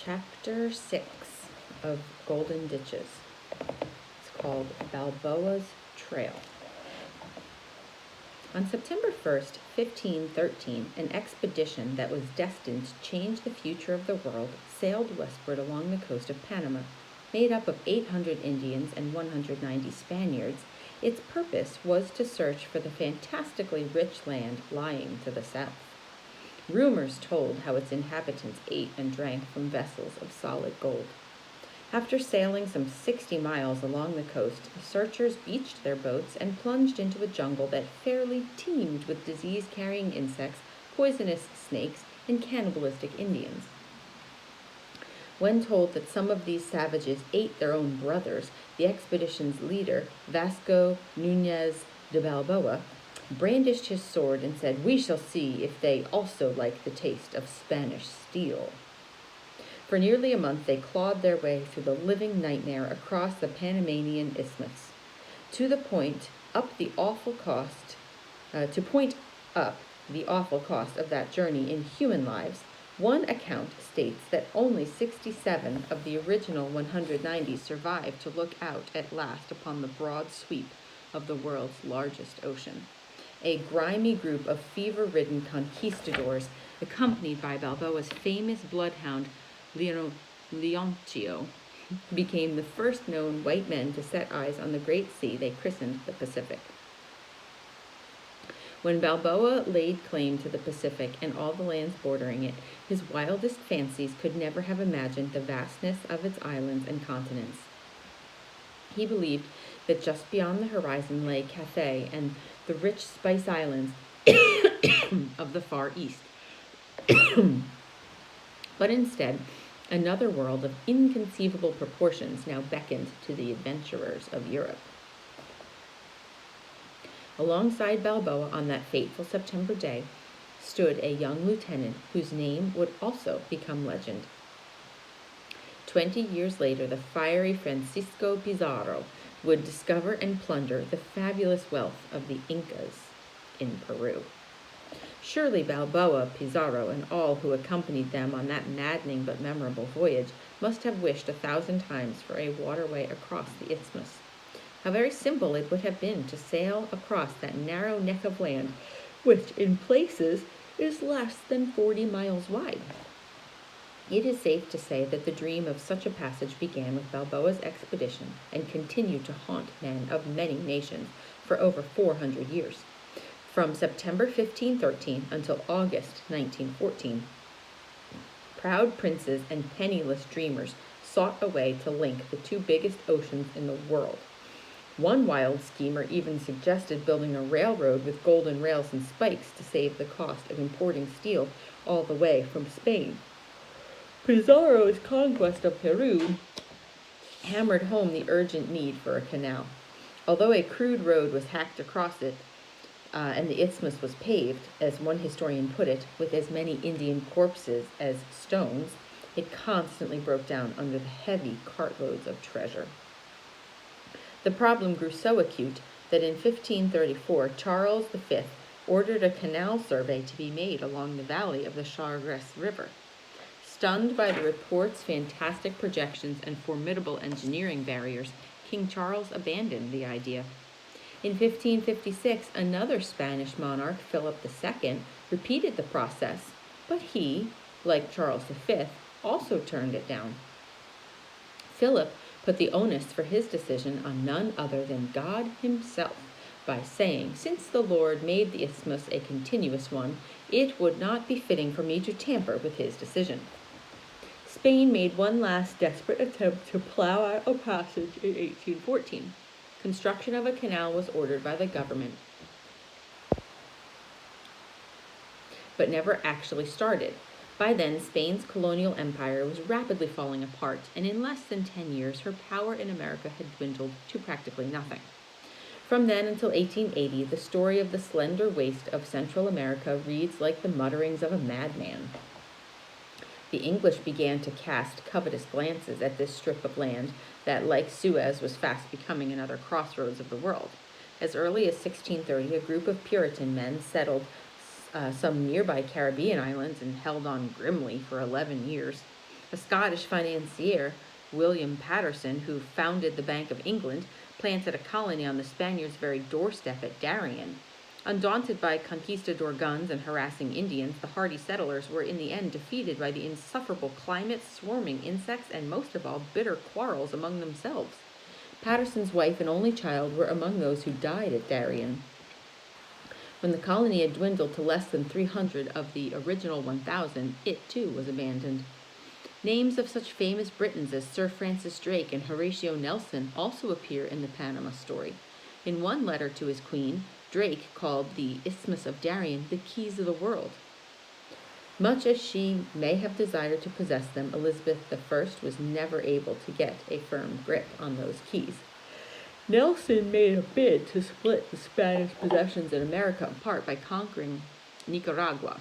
Chapter 6 of Golden Ditches. It's called Balboa's Trail. On September 1st, 1513, an expedition that was destined to change the future of the world sailed westward along the coast of Panama. Made up of 800 Indians and 190 Spaniards, its purpose was to search for the fantastically rich land lying to the south. Rumors told how its inhabitants ate and drank from vessels of solid gold. After sailing some 60 miles along the coast, the searchers beached their boats and plunged into a jungle that fairly teemed with disease-carrying insects, poisonous snakes, and cannibalistic Indians. When told that some of these savages ate their own brothers, the expedition's leader, Vasco Núñez de Balboa, brandished his sword and said, "We shall see if they also like the taste of Spanish steel." For nearly a month they clawed their way through the living nightmare across the Panamanian Isthmus. To point up the awful cost of that journey in human lives, one account states that only 67 of the original 190 survived to look out at last upon the broad sweep of the world's largest ocean. A grimy group of fever-ridden conquistadors, accompanied by Balboa's famous bloodhound Leoncio, became the first known white men to set eyes on the great sea they christened the Pacific. When Balboa laid claim to the Pacific and all the lands bordering it, his wildest fancies could never have imagined the vastness of its islands and continents. He believed that just beyond the horizon lay Cathay and the rich Spice Islands of the Far East. But instead, another world of inconceivable proportions now beckoned to the adventurers of Europe. Alongside Balboa on that fateful September day stood a young lieutenant whose name would also become legend. 20 years later, the fiery Francisco Pizarro would discover and plunder the fabulous wealth of the Incas in Peru. Surely Balboa, Pizarro, and all who accompanied them on that maddening but memorable voyage must have wished 1,000 times for a waterway across the isthmus. How very simple it would have been to sail across that narrow neck of land, which in places is less than 40 miles wide. It is safe to say that the dream of such a passage began with Balboa's expedition and continued to haunt men of many nations for over 400 years. From September 1513 until August 1914, proud princes and penniless dreamers sought a way to link the two biggest oceans in the world. One wild schemer even suggested building a railroad with golden rails and spikes to save the cost of importing steel all the way from Spain. Pizarro's conquest of Peru hammered home the urgent need for a canal. Although a crude road was hacked across it, and the isthmus was paved, as one historian put it, with as many Indian corpses as stones, it constantly broke down under the heavy cartloads of treasure. The problem grew so acute that in 1534, Charles V ordered a canal survey to be made along the valley of the Chagres River. Stunned by the report's fantastic projections and formidable engineering barriers, King Charles abandoned the idea. In 1556, another Spanish monarch, Philip II, repeated the process, but he, like Charles V, also turned it down. Philip put the onus for his decision on none other than God himself by saying, "Since the Lord made the isthmus a continuous one, it would not be fitting for me to tamper with his decision." Spain made one last desperate attempt to plow out a passage in 1814. Construction of a canal was ordered by the government, but never actually started. By then, Spain's colonial empire was rapidly falling apart, and in less than 10 years, her power in America had dwindled to practically nothing. From then until 1880, the story of the slender waist of Central America reads like the mutterings of a madman. The English began to cast covetous glances at this strip of land that, like Suez, was fast becoming another crossroads of the world. As early as 1630, a group of Puritan men settled some nearby Caribbean islands and held on grimly for 11 years. A Scottish financier, William Paterson, who founded the Bank of England, planted a colony on the Spaniards' very doorstep at Darien. Undaunted by conquistador guns and harassing Indians, the hardy settlers were in the end defeated by the insufferable climate, swarming insects, and most of all, bitter quarrels among themselves. Paterson's wife and only child were among those who died at Darien. When the colony had dwindled to less than 300 of the original 1,000, it too was abandoned. Names of such famous Britons as Sir Francis Drake and Horatio Nelson also appear in the Panama story. In one letter to his queen, Drake called the Isthmus of Darien the keys of the world. Much as she may have desired to possess them, Elizabeth I was never able to get a firm grip on those keys. Nelson made a bid to split the Spanish possessions in America apart by conquering Nicaragua.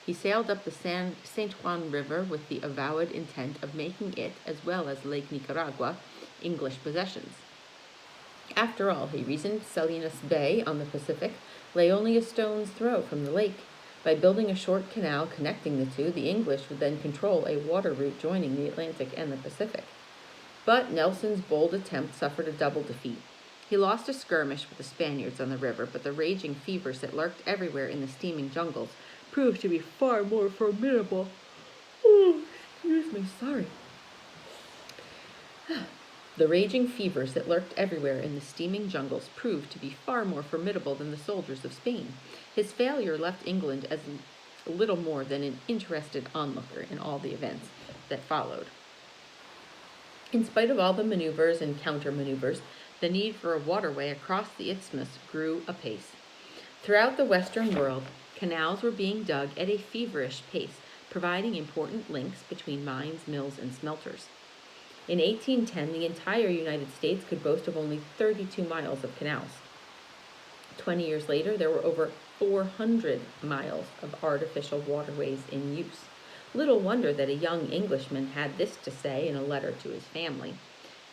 He sailed up the St. Juan River with the avowed intent of making it, as well as Lake Nicaragua, English possessions. After all, he reasoned, Salinas Bay on the Pacific lay only a stone's throw from the lake. By building a short canal connecting the two, the English would then control a water route joining the Atlantic and the Pacific. But Nelson's bold attempt suffered a double defeat. He lost a skirmish with the Spaniards on the river, but the raging fevers that lurked everywhere in the steaming jungles proved to be far more formidable. The raging fevers that lurked everywhere in the steaming jungles proved to be far more formidable than the soldiers of Spain. His failure left England as little more than an interested onlooker in all the events that followed. In spite of all the maneuvers and counter-maneuvers, the need for a waterway across the isthmus grew apace. Throughout the Western world, canals were being dug at a feverish pace, providing important links between mines, mills, and smelters. In 1810, the entire United States could boast of only 32 miles of canals. 20 years later, there were over 400 miles of artificial waterways in use. Little wonder that a young Englishman had this to say in a letter to his family.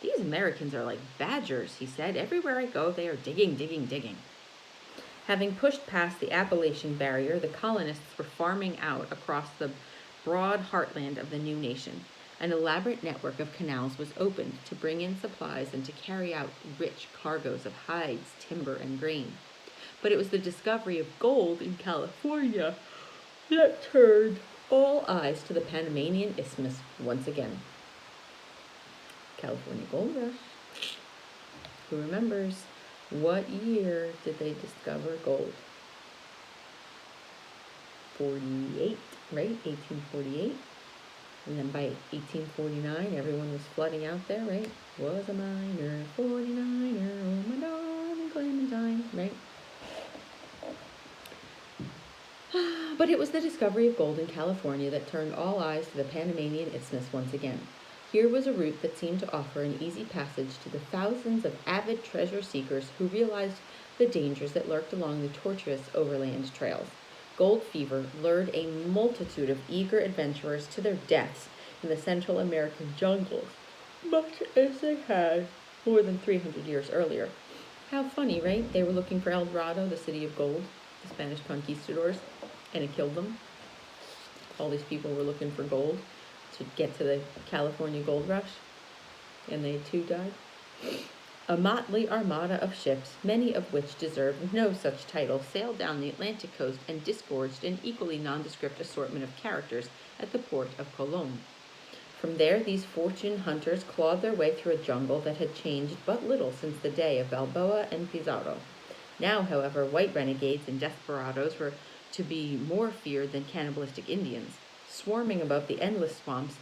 "These Americans are like badgers," he said. "Everywhere I go, they are digging, digging, digging." Having pushed past the Appalachian barrier, the colonists were farming out across the broad heartland of the new nation. An elaborate network of canals was opened to bring in supplies and to carry out rich cargoes of hides, timber, and grain. But it was the discovery of gold in California that turned all eyes to the Panamanian Isthmus once again. California Gold Rush. Who remembers? What year did they discover gold? 48, right? 1848. And then by 1849, everyone was flooding out there, right? Was a miner, 49er, oh my darling Clementine, right? But it was the discovery of gold in California that turned all eyes to the Panamanian Isthmus once again. Here was a route that seemed to offer an easy passage to the thousands of avid treasure seekers who realized the dangers that lurked along the tortuous overland trails. Gold fever lured a multitude of eager adventurers to their deaths in the Central American jungles, much as they had more than 300 years earlier. How funny, right? They were looking for El Dorado, the city of gold, the Spanish conquistadors, and it killed them. All these people were looking for gold to get to the California gold rush, and they too died. A motley armada of ships, many of which deserved no such title, sailed down the Atlantic coast and disgorged an equally nondescript assortment of characters at the port of Colón. From there, these fortune hunters clawed their way through a jungle that had changed but little since the day of Balboa and Pizarro. Now, however, white renegades and desperados were to be more feared than cannibalistic Indians. Swarming above the endless swamps,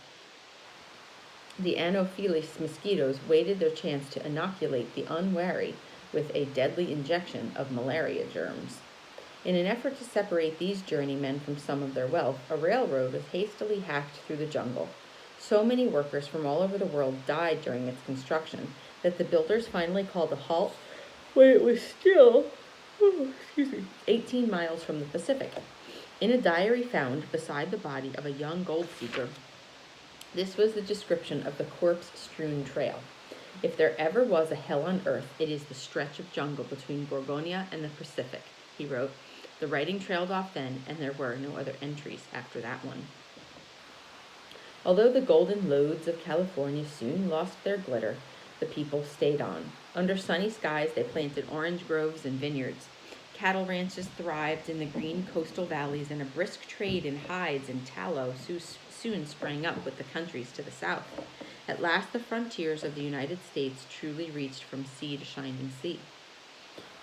the Anopheles mosquitoes waited their chance to inoculate the unwary with a deadly injection of malaria germs. In an effort to separate these journeymen from some of their wealth, a railroad was hastily hacked through the jungle. So many workers from all over the world died during its construction that the builders finally called a halt when it was still 18 miles from the Pacific. In a diary found beside the body of a young gold seeker, this was the description of the corpse-strewn trail. "If there ever was a hell on earth, it is the stretch of jungle between Gorgonia and the Pacific," he wrote. The writing trailed off then, and there were no other entries after that one. Although the golden lodes of California soon lost their glitter, the people stayed on. Under sunny skies, they planted orange groves and vineyards. Cattle ranches thrived in the green coastal valleys, and a brisk trade in hides and tallow soon sprang up with the countries to the south. At last, the frontiers of the United States truly reached from sea to shining sea.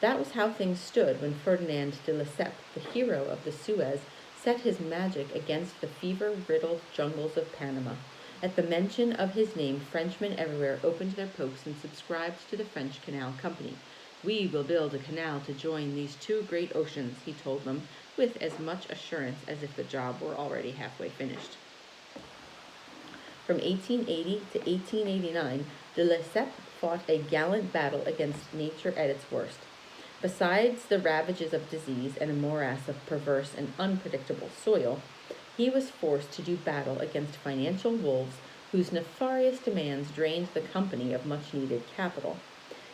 That was how things stood when Ferdinand de Lesseps, the hero of the Suez, set his magic against the fever-riddled jungles of Panama. At the mention of his name, Frenchmen everywhere opened their pokes and subscribed to the French Canal Company. "We will build a canal to join these two great oceans," he told them, with as much assurance as if the job were already halfway finished. From 1880 to 1889, de Lesseps fought a gallant battle against nature at its worst. Besides the ravages of disease and a morass of perverse and unpredictable soil, he was forced to do battle against financial wolves whose nefarious demands drained the company of much-needed capital.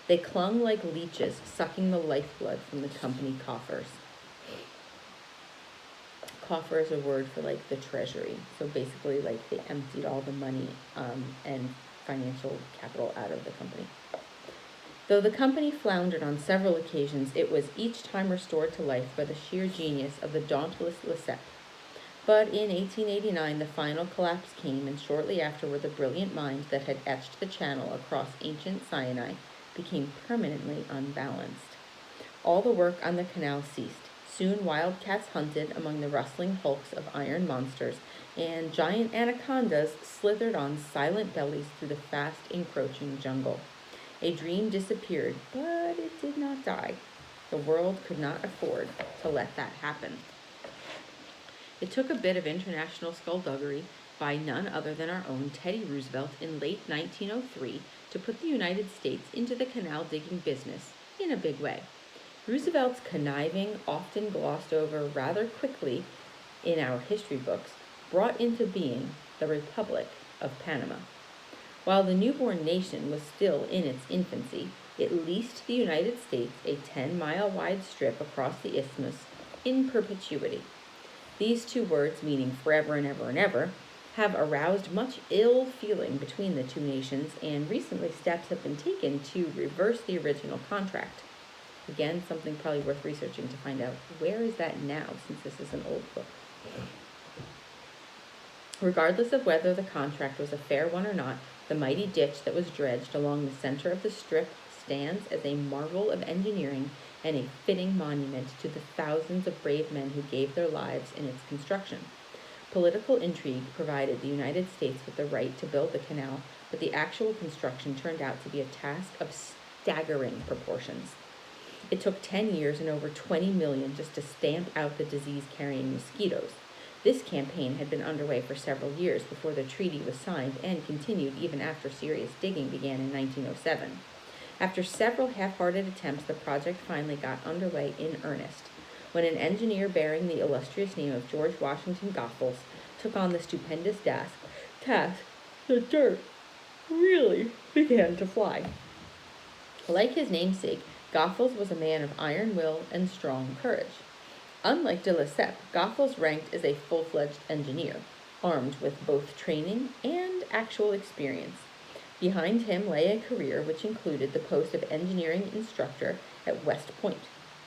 They clung like leeches, sucking the lifeblood from the company coffers. Coffer is a word for like the treasury. So basically, like they emptied all the money and financial capital out of the company. Though the company floundered on several occasions, it was each time restored to life by the sheer genius of the dauntless Lesseps. But in 1889, the final collapse came, and shortly afterward, the brilliant mind that had etched the channel across ancient Sinai became permanently unbalanced. All the work on the canal ceased. Soon wildcats hunted among the rustling hulks of iron monsters, and giant anacondas slithered on silent bellies through the fast encroaching jungle. A dream disappeared, but it did not die. The world could not afford to let that happen. It took a bit of international skullduggery by none other than our own Teddy Roosevelt in late 1903 to put the United States into the canal digging business in a big way. Roosevelt's conniving, often glossed over rather quickly in our history books, brought into being the Republic of Panama. While the newborn nation was still in its infancy, it leased the United States a 10-mile wide strip across the isthmus in perpetuity. These two words, meaning forever and ever and ever, have aroused much ill feeling between the two nations, and recently steps have been taken to reverse the original contract. Again, something probably worth researching to find out where is that now, since this is an old book. Regardless of whether the contract was a fair one or not, the mighty ditch that was dredged along the center of the strip stands as a marvel of engineering and a fitting monument to the thousands of brave men who gave their lives in its construction. Political intrigue provided the United States with the right to build the canal, but the actual construction turned out to be a task of staggering proportions. It took 10 years and over 20 million just to stamp out the disease-carrying mosquitoes. This campaign had been underway for several years before the treaty was signed, and continued even after serious digging began in 1907. After several half-hearted attempts, the project finally got underway in earnest, when an engineer bearing the illustrious name of George Washington Goethals took on the stupendous task, the dirt really began to fly. Like his namesake, Goethals was a man of iron will and strong courage. Unlike de Lesseps, Goethals ranked as a full-fledged engineer, armed with both training and actual experience. Behind him lay a career which included the post of engineering instructor at West Point.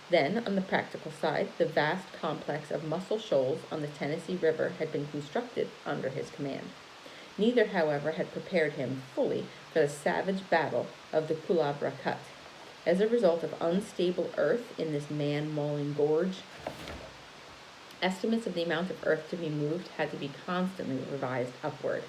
Then, on the practical side, the vast complex of Muscle Shoals on the Tennessee River had been constructed under his command. Neither, however, had prepared him fully for the savage battle of the Culebra Cut. As a result of unstable earth in this man-mauling gorge, estimates of the amount of earth to be moved had to be constantly revised upward.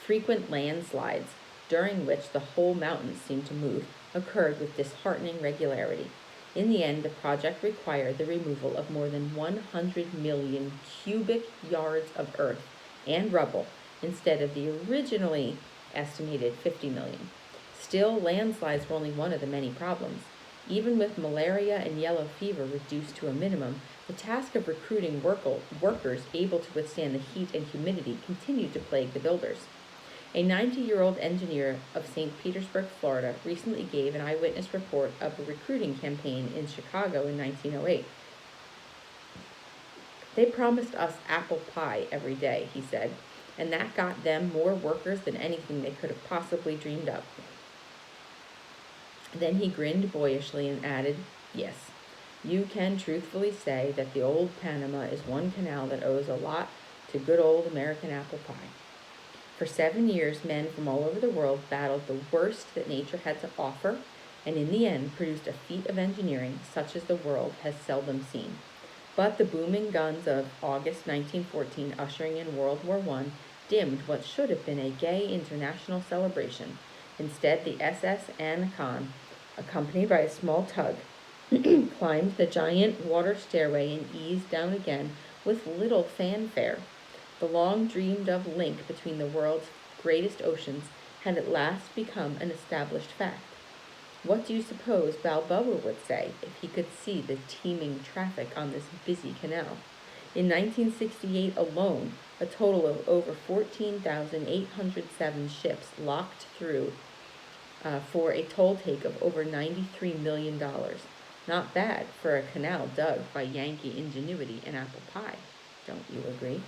Frequent landslides, during which the whole mountain seemed to move, occurred with disheartening regularity. In the end, the project required the removal of more than 100 million cubic yards of earth and rubble instead of the originally estimated 50 million. Still, landslides were only one of the many problems. Even with malaria and yellow fever reduced to a minimum, the task of recruiting workers able to withstand the heat and humidity continued to plague the builders. A 90-year-old engineer of St. Petersburg, Florida, recently gave an eyewitness report of a recruiting campaign in Chicago in 1908. "They promised us apple pie every day," he said. and that got them more workers than anything they could have possibly dreamed up. Then he grinned boyishly and added, "Yes, you can truthfully say that the old Panama is one canal that owes a lot to good old American apple pie." For 7 years, men from all over the world battled the worst that nature had to offer, and in the end produced a feat of engineering such as the world has seldom seen. But the booming guns of August 1914, ushering in World War I, dimmed what should have been a gay international celebration. Instead, the SS Anne Khan, accompanied by a small tug, climbed the giant water stairway and eased down again with little fanfare. The long-dreamed-of link between the world's greatest oceans had at last become an established fact. What do you suppose Balboa would say if he could see the teeming traffic on this busy canal? In 1968 alone, a total of over 14,807 ships locked through for a toll take of over $93 million. Not bad for a canal dug by Yankee ingenuity and apple pie. Don't you agree?